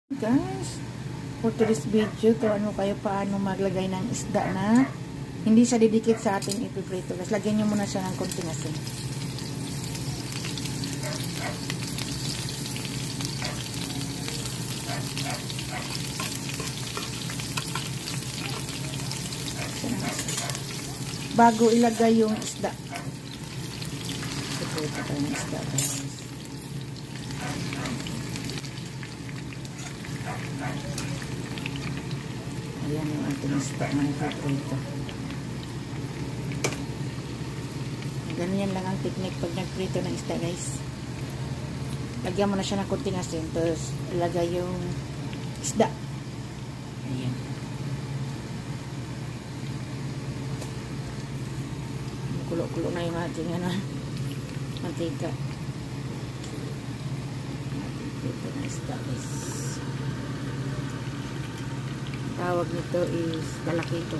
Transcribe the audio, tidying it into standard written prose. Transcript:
Guys, for today's video, ano kayo paano maglagay ng isda na hindi siya didikit sa ating ipiprito. Tapos lagyan nyo muna siya ng konting asin. Bago ilagay yung isda. Ipiprito tayo ng isda, guys. Ayan yung ating isda na ipiprito. Ganyan lang ang technique pag nagprito ng isda, guys. Lagyan mo na siya ng konting asin, tapos ilagay yung isda. Ayan. Kulo-kulo na yung ating mantika. Prito ng isda, guys. Tawag nito is balakito.